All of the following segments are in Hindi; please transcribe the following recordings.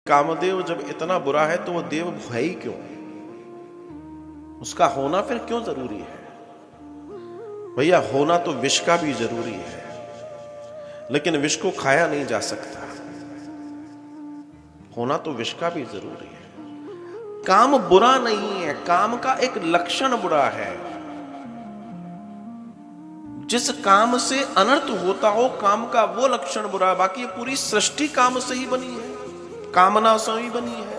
कामदेव जब इतना बुरा है तो वो देव है ही क्यों? उसका होना फिर क्यों जरूरी है? भैया होना तो विष का भी जरूरी है, लेकिन विष को खाया नहीं जा सकता। होना तो विष का भी जरूरी है। काम बुरा नहीं है, काम का एक लक्षण बुरा है। जिस काम से अनर्थ होता हो काम का वो लक्षण बुरा है। बाकी ये पूरी सृष्टि काम से ही बनी है, कामना से ही बनी है।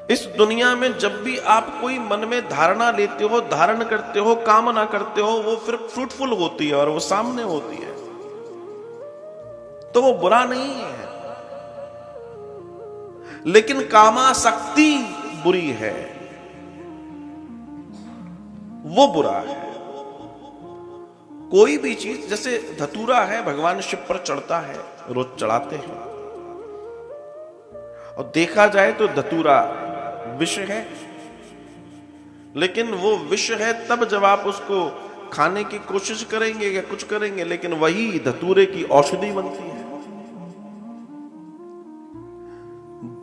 इस दुनिया में जब भी आप कोई मन में धारणा लेते हो, धारण करते हो, कामना करते हो, वो फिर फ्रूटफुल होती है और वो सामने होती है, तो वो बुरा नहीं है। लेकिन कामासक्ति बुरी है, वो बुरा है। कोई भी चीज, जैसे धतूरा है, भगवान शिव पर चढ़ता है, रोज चढ़ाते हैं, और देखा जाए तो धतूरा विष है, लेकिन वो विष है तब जब आप उसको खाने की कोशिश करेंगे या कुछ करेंगे, लेकिन वही धतूरे की औषधि बनती है।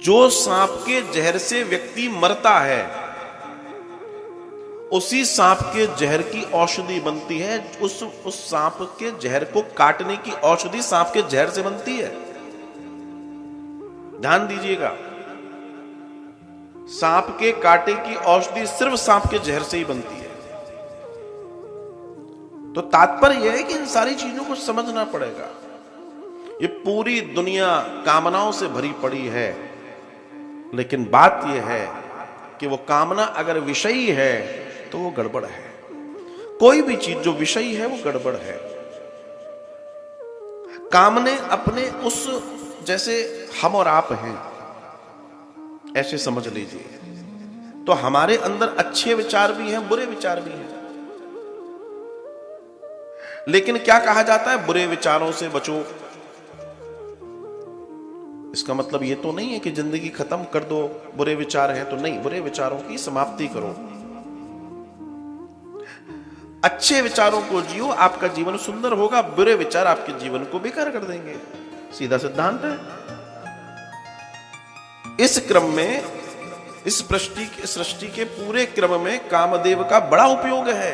जो सांप के जहर से व्यक्ति मरता है, उसी सांप के जहर की औषधि बनती है। उस सांप के जहर को काटने की औषधि सांप के जहर से बनती है। ध्यान दीजिएगा, सांप के काटे की औषधि सिर्फ सांप के जहर से ही बनती है। तो तात्पर्य यह है कि इन सारी चीजों को समझना पड़ेगा। ये पूरी दुनिया कामनाओं से भरी पड़ी है, लेकिन बात यह है कि वो कामना अगर विषयी है तो वो गड़बड़ है। कोई भी चीज जो विषयी है वो गड़बड़ है। काम ने अपने उस, जैसे हम और आप हैं ऐसे समझ लीजिए, तो हमारे अंदर अच्छे विचार भी हैं, बुरे विचार भी हैं। लेकिन क्या कहा जाता है? बुरे विचारों से बचो। इसका मतलब ये तो नहीं है कि जिंदगी खत्म कर दो, बुरे विचार हैं तो नहीं, बुरे विचारों की समाप्ति करो, अच्छे विचारों को जियो, आपका जीवन सुंदर होगा। बुरे विचार आपके जीवन को बेकार कर देंगे, सीधा सिद्धांत है। इस क्रम में, इस सृष्टि के पूरे क्रम में कामदेव का बड़ा उपयोग है,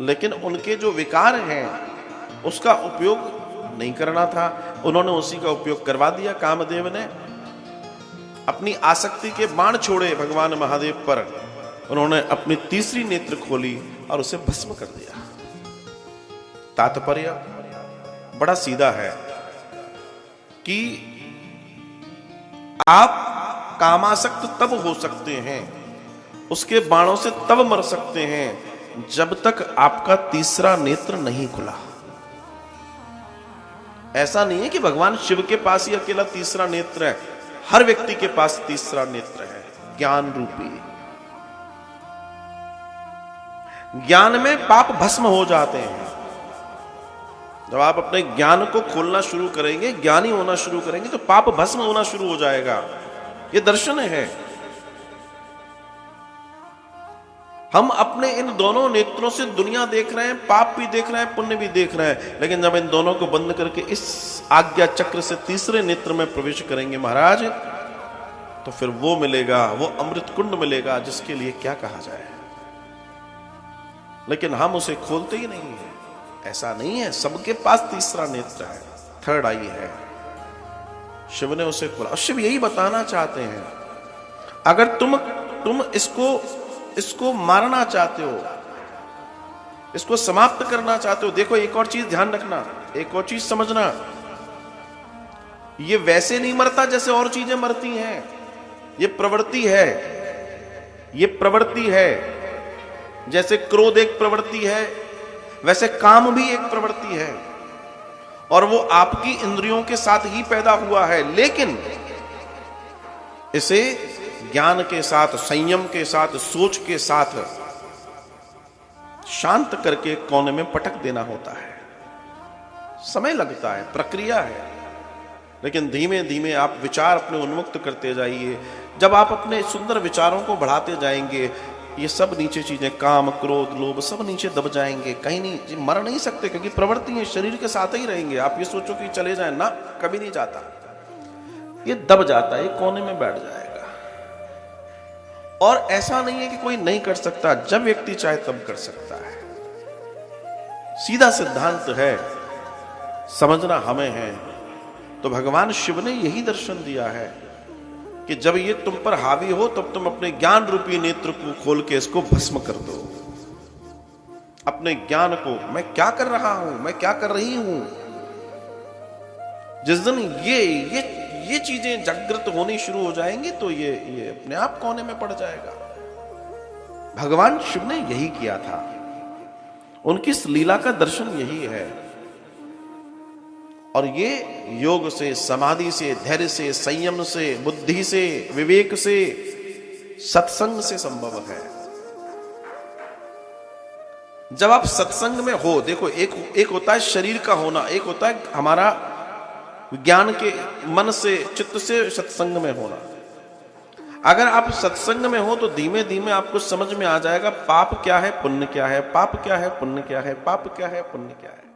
लेकिन उनके जो विकार हैं उसका उपयोग नहीं करना था, उन्होंने उसी का उपयोग करवा दिया। कामदेव ने अपनी आसक्ति के बाण छोड़े भगवान महादेव पर, उन्होंने अपनी तीसरी नेत्र खोली और उसे भस्म कर दिया। तात्पर्य बड़ा सीधा है कि आप कामासक्त तब हो सकते हैं, उसके बाणों से तब मर सकते हैं जब तक आपका तीसरा नेत्र नहीं खुला। ऐसा नहीं है कि भगवान शिव के पास ही अकेला तीसरा नेत्र है, हर व्यक्ति के पास तीसरा नेत्र है, ज्ञान रूपी। ज्ञान में पाप भस्म हो जाते हैं। जब आप अपने ज्ञान को खोलना शुरू करेंगे, ज्ञानी होना शुरू करेंगे, तो पाप भस्म होना शुरू हो जाएगा। ये दर्शन है। हम अपने इन दोनों नेत्रों से दुनिया देख रहे हैं, पाप भी देख रहे हैं, पुण्य भी देख रहे हैं, लेकिन जब इन दोनों को बंद करके इस आज्ञा चक्र से तीसरे नेत्र में प्रवेश करेंगे महाराज, तो फिर वो मिलेगा, वो अमृत कुंड मिलेगा जिसके लिए क्या कहा जाए। लेकिन हम उसे खोलते ही नहीं है। ऐसा नहीं है, सबके पास तीसरा नेत्र है, थर्ड आई है। शिव ने उसे खोला। शिव यही बताना चाहते हैं, अगर तुम इसको मारना चाहते हो, इसको समाप्त करना चाहते हो, देखो एक और चीज ध्यान रखना, एक और चीज समझना, ये वैसे नहीं मरता जैसे और चीजें मरती हैं। ये प्रवृत्ति है, ये प्रवृत्ति है। जैसे क्रोध एक प्रवृत्ति है, वैसे काम भी एक प्रवृत्ति है, और वो आपकी इंद्रियों के साथ ही पैदा हुआ है। लेकिन इसे ज्ञान के साथ, संयम के साथ, सोच के साथ शांत करके कोने में पटक देना होता है। समय लगता है, प्रक्रिया है, लेकिन धीमे धीमे आप विचार अपने उन्मुक्त करते जाइए। जब आप अपने सुंदर विचारों को बढ़ाते जाएंगे, ये सब नीचे चीजें, काम, क्रोध, लोभ, सब नीचे दब जाएंगे। कहीं नहीं, मर नहीं सकते, क्योंकि प्रवृत्ति है, शरीर के साथ ही रहेंगे। आप ये सोचो कि चले जाए, ना, कभी नहीं जाता। ये दब जाता है, ये कोने में बैठ जाएगा। और ऐसा नहीं है कि कोई नहीं कर सकता, जब व्यक्ति चाहे तब कर सकता है। सीधा सिद्धांत है, समझना हमें है। तो भगवान शिव ने यही दर्शन दिया है कि जब ये तुम पर हावी हो तब तुम अपने ज्ञान रूपी नेत्र को खोल के इसको भस्म कर दो। अपने ज्ञान को, मैं क्या कर रहा हूं, मैं क्या कर रही हूं, जिस दिन ये चीजें जागृत होनी शुरू हो जाएंगी तो ये अपने आप कोने में पड़ जाएगा। भगवान शिव ने यही किया था, उनकी इस लीला का दर्शन यही है। और ये योग से, समाधि से, धैर्य से, संयम से, बुद्धि से, विवेक से, सत्संग से संभव है। जब आप सत्संग में हो, देखो एक होता है शरीर का होना, एक होता है हमारा ज्ञान के, मन से, चित्त से सत्संग में होना। अगर आप सत्संग में हो तो धीमे धीमे आपको समझ में आ जाएगा पाप क्या है, पुण्य क्या है, पाप क्या है, पुण्य क्या है, पाप क्या है, पुण्य क्या है।